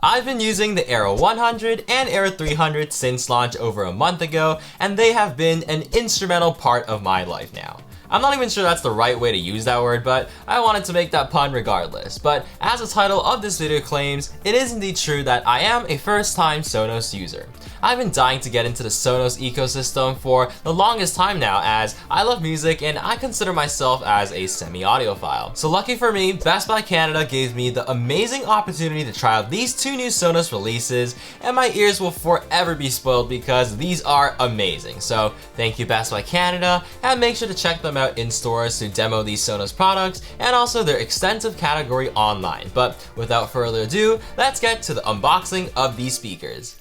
I've been using the Era 100 and Era 300 since launch over a month ago, and they have been an instrumental part of my life now. I'm not even sure that's the right way to use that word, but I wanted to make that pun regardless. But as the title of this video claims, it is indeed true that I am a first-time Sonos user. I've been dying to get into the Sonos ecosystem for the longest time now, as I love music and I consider myself as a semi-audiophile. So lucky for me, Best Buy Canada gave me the amazing opportunity to try out these two new Sonos releases, and my ears will forever be spoiled because these are amazing. So thank you Best Buy Canada, and make sure to check them out in stores to demo these Sonos products and also their extensive category online. But without further ado, let's get to the unboxing of these speakers.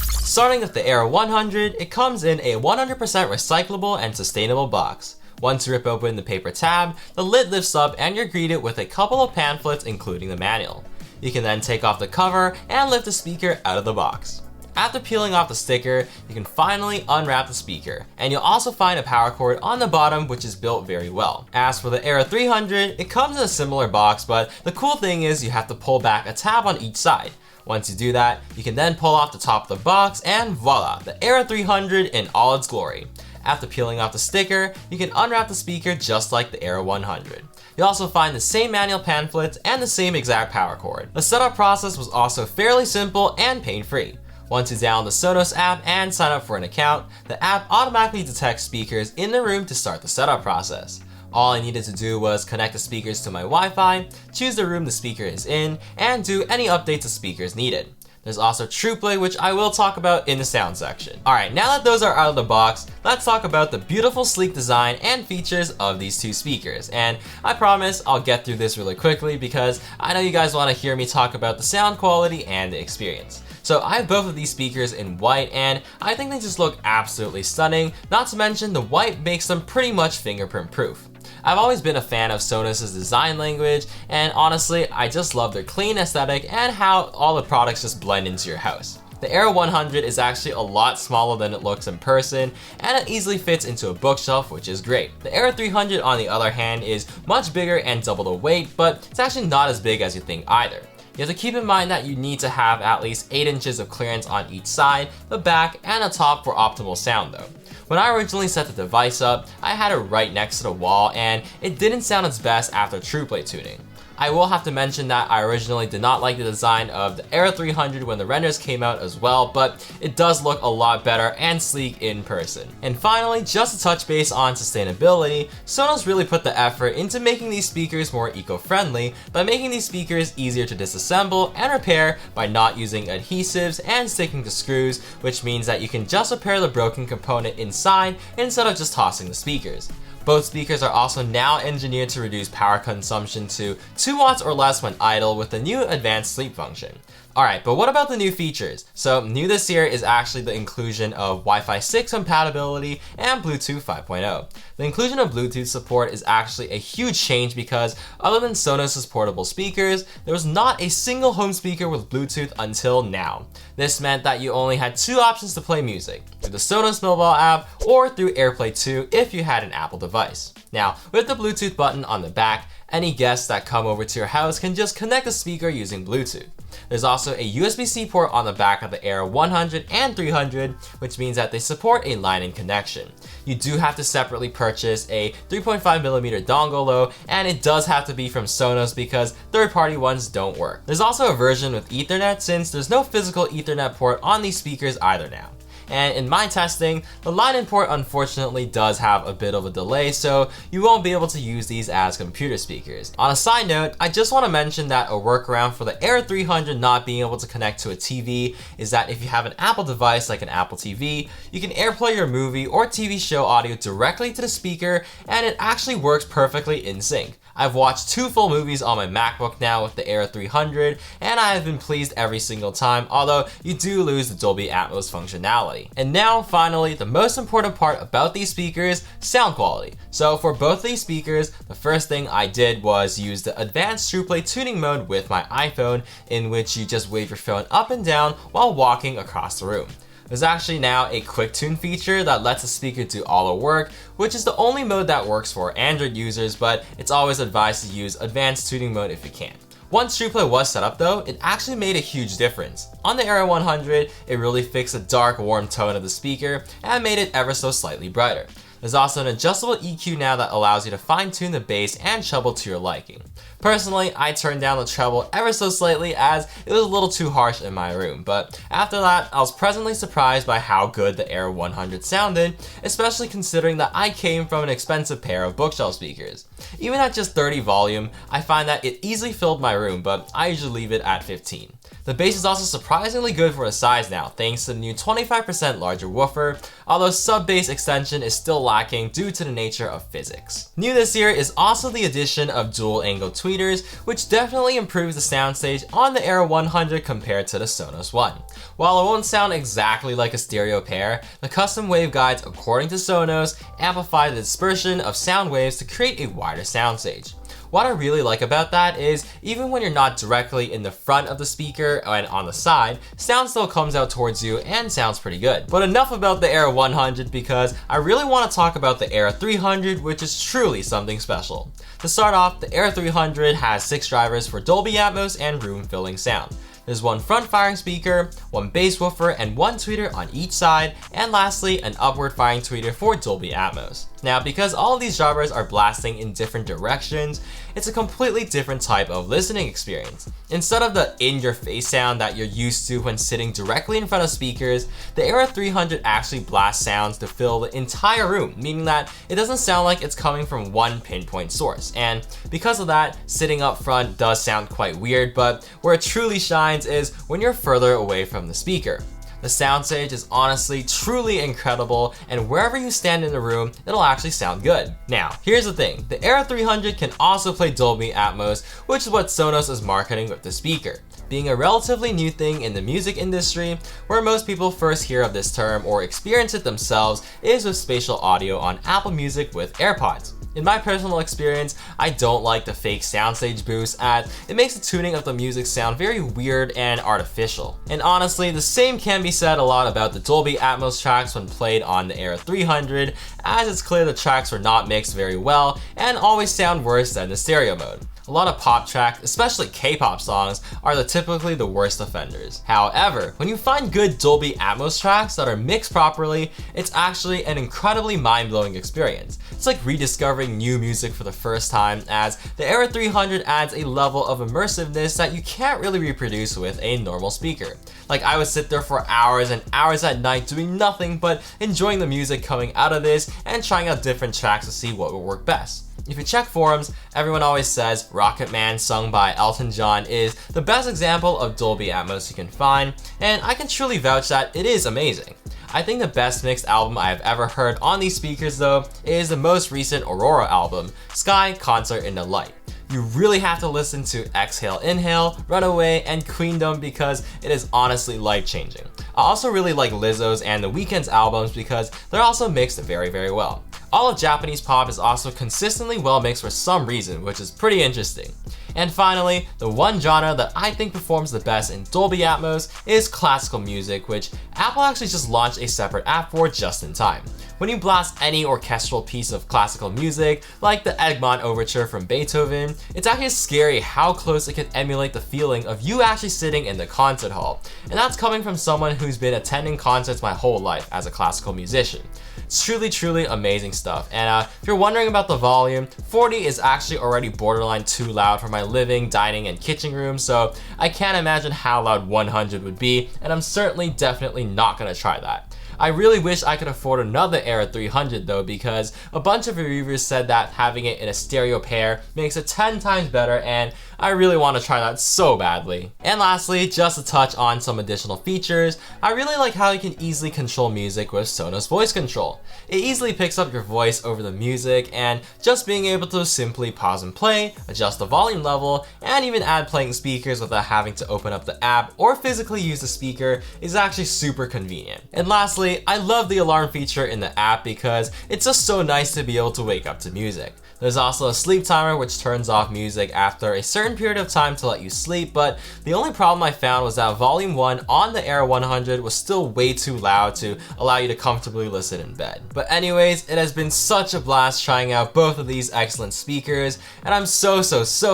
Starting with the Era 100, it comes in a 100% recyclable and sustainable box. Once you rip open the paper tab, the lid lifts up and you're greeted with a couple of pamphlets including the manual. You can then take off the cover and lift the speaker out of the box. After peeling off the sticker, you can finally unwrap the speaker, and you'll also find a power cord on the bottom which is built very well. As for the Era 300, it comes in a similar box, but the cool thing is you have to pull back a tab on each side. Once you do that, you can then pull off the top of the box and voila, the Era 300 in all its glory. After peeling off the sticker, you can unwrap the speaker just like the Era 100. You'll also find the same manual pamphlets and the same exact power cord. The setup process was also fairly simple and pain-free. Once you download the Sonos app and sign up for an account, the app automatically detects speakers in the room to start the setup process. All I needed to do was connect the speakers to my Wi-Fi, choose the room the speaker is in, and do any updates to speakers needed. There's also TruePlay, which I will talk about in the sound section. Alright, now that those are out of the box, let's talk about the beautiful sleek design and features of these two speakers. And I promise I'll get through this really quickly because I know you guys want to hear me talk about the sound quality and the experience. So I have both of these speakers in white and I think they just look absolutely stunning, not to mention the white makes them pretty much fingerprint proof. I've always been a fan of Sonos' design language, and honestly, I just love their clean aesthetic and how all the products just blend into your house. The Era 100 is actually a lot smaller than it looks in person, and it easily fits into a bookshelf, which is great. The Era 300 on the other hand is much bigger and double the weight, but it's actually not as big as you think either. You have to keep in mind that you need to have at least 8 inches of clearance on each side, the back, and the top for optimal sound though. When I originally set the device up, I had it right next to the wall and it didn't sound its best after TruePlay tuning. I will have to mention that I originally did not like the design of the Era 300 when the renders came out as well, but it does look a lot better and sleek in person. And finally, just to touch base on sustainability, Sonos really put the effort into making these speakers more eco-friendly by making these speakers easier to disassemble and repair by not using adhesives and sticking to screws, which means that you can just repair the broken component inside instead of just tossing the speakers. Both speakers are also now engineered to reduce power consumption to 2 watts or less when idle with the new advanced sleep function. Alright, but what about the new features? So new this year is actually the inclusion of Wi-Fi 6 compatibility and Bluetooth 5.0. The inclusion of Bluetooth support is actually a huge change because other than Sonos' portable speakers, there was not a single home speaker with Bluetooth until now. This meant that you only had 2 options to play music, through the Sonos mobile app or through AirPlay 2 if you had an Apple device. Now, with the Bluetooth button on the back, any guests that come over to your house can just connect the speaker using Bluetooth. There's also a USB-C port on the back of the Era 100 and 300, which means that they support a line-in connection. You do have to separately purchase a 3.5mm dongle though, and it does have to be from Sonos because third-party ones don't work. There's also a version with Ethernet since there's no physical Ethernet port on these speakers either now. And in my testing, the line-in port unfortunately does have a bit of a delay, so you won't be able to use these as computer speakers. On a side note, I just want to mention that a workaround for the Era 300 not being able to connect to a TV is that if you have an Apple device like an Apple TV, you can AirPlay your movie or TV show audio directly to the speaker, and it actually works perfectly in sync. I've watched 2 full movies on my MacBook now with the Era 300, and I have been pleased every single time, although you do lose the Dolby Atmos functionality. And now, finally, the most important part about these speakers, sound quality. So for both these speakers, the first thing I did was use the advanced TruePlay tuning mode with my iPhone, in which you just wave your phone up and down while walking across the room. There's actually now a quick tune feature that lets the speaker do all the work, which is the only mode that works for Android users, but it's always advised to use advanced tuning mode if you can. Once TruePlay was set up though, it actually made a huge difference. On the Era 100, it really fixed the dark, warm tone of the speaker and made it ever so slightly brighter. There's also an adjustable EQ now that allows you to fine-tune the bass and treble to your liking. Personally, I turned down the treble ever so slightly as it was a little too harsh in my room, but after that, I was pleasantly surprised by how good the Era 100 sounded, especially considering that I came from an expensive pair of bookshelf speakers. Even at just 30 volume, I find that it easily filled my room, but I usually leave it at 15. The bass is also surprisingly good for the size now, thanks to the new 25% larger woofer, although sub-bass extension is still lacking due to the nature of physics. New this year is also the addition of dual-angle tweeters, which definitely improves the soundstage on the Era 100 compared to the Sonos One. While it won't sound exactly like a stereo pair, the custom waveguides, according to Sonos, amplify the dispersion of sound waves to create a wider soundstage. What I really like about that is, even when you're not directly in the front of the speaker and on the side, sound still comes out towards you and sounds pretty good. But enough about the Era 100 because I really want to talk about the Era 300, which is truly something special. To start off, the Era 300 has 6 drivers for Dolby Atmos and room-filling sound. There's one front-firing speaker, one bass woofer, and one tweeter on each side, and lastly, an upward-firing tweeter for Dolby Atmos. Now, because all of these drivers are blasting in different directions, it's a completely different type of listening experience. Instead of the in-your-face sound that you're used to when sitting directly in front of speakers, the Era 300 actually blasts sounds to fill the entire room, meaning that it doesn't sound like it's coming from one pinpoint source. And because of that, sitting up front does sound quite weird, but where it truly shines is when you're further away from the speaker. The soundstage is honestly truly incredible, and wherever you stand in the room, it'll actually sound good. Now, here's the thing, the Era 300 can also play Dolby Atmos, which is what Sonos is marketing with the speaker. Being a relatively new thing in the music industry, where most people first hear of this term or experience it themselves is with spatial audio on Apple Music with AirPods. In my personal experience, I don't like the fake soundstage boost as it makes the tuning of the music sound very weird and artificial. And honestly, the same can be said a lot about the Dolby Atmos tracks when played on the Era 300, as it's clear the tracks were not mixed very well and always sound worse than the stereo mode. A lot of pop tracks, especially K-pop songs, are typically the worst offenders. However, when you find good Dolby Atmos tracks that are mixed properly, it's actually an incredibly mind-blowing experience. It's like rediscovering new music for the first time, as the Era 300 adds a level of immersiveness that you can't really reproduce with a normal speaker. Like, I would sit there for hours and hours at night doing nothing but enjoying the music coming out of this and trying out different tracks to see what would work best. If you check forums, everyone always says Rocket Man sung by Elton John is the best example of Dolby Atmos you can find, and I can truly vouch that it is amazing. I think the best mixed album I have ever heard on these speakers though is the most recent Aurora album, Sky Concert in the Light. You really have to listen to Exhale Inhale, Runaway, and Queendom because it is honestly life-changing. I also really like Lizzo's and The Weeknd's albums because they're also mixed very, very well. All of Japanese pop is also consistently well mixed for some reason, which is pretty interesting. And finally, the one genre that I think performs the best in Dolby Atmos is classical music, which Apple actually just launched a separate app for just in time. When you blast any orchestral piece of classical music, like the Egmont Overture from Beethoven, it's actually scary how close it can emulate the feeling of you actually sitting in the concert hall. And that's coming from someone who's been attending concerts my whole life as a classical musician. It's truly amazing stuff. And if you're wondering about the volume, 40 is actually already borderline too loud for my living, dining, and kitchen room, so I can't imagine how loud 100 would be, and I'm certainly definitely not gonna try that. I really wish I could afford another Era 300 though, because a bunch of reviewers said that having it in a stereo pair makes it 10 times better, and I really want to try that so badly. And lastly, just to touch on some additional features, I really like how you can easily control music with Sonos voice control. It easily picks up your voice over the music, and just being able to simply pause and play, adjust the volume level, and even add playing speakers without having to open up the app or physically use the speaker is actually super convenient. And lastly, I love the alarm feature in the app because it's just so nice to be able to wake up to music. There's also a sleep timer which turns off music after a certain certain period of time to let you sleep, but the only problem I found was that volume 1 on the Era 100 was still way too loud to allow you to comfortably listen in bed. But anyways, it has been such a blast trying out both of these excellent speakers, and I'm so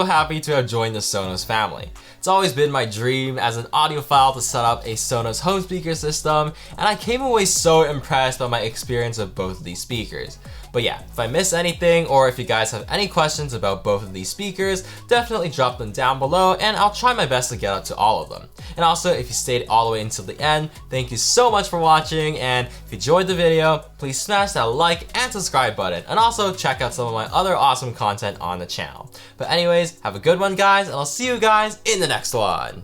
happy to have joined the Sonos family. It's always been my dream as an audiophile to set up a Sonos home speaker system, and I came away so impressed by my experience with both of these speakers. But yeah, if I miss anything or if you guys have any questions about both of these speakers, definitely drop them down below and I'll try my best to get up to all of them. And also, if you stayed all the way until the end, thank you so much for watching, and if you enjoyed the video, please smash that like and subscribe button, and also check out some of my other awesome content on the channel. But anyways, have a good one guys, and I'll see you guys in the next one.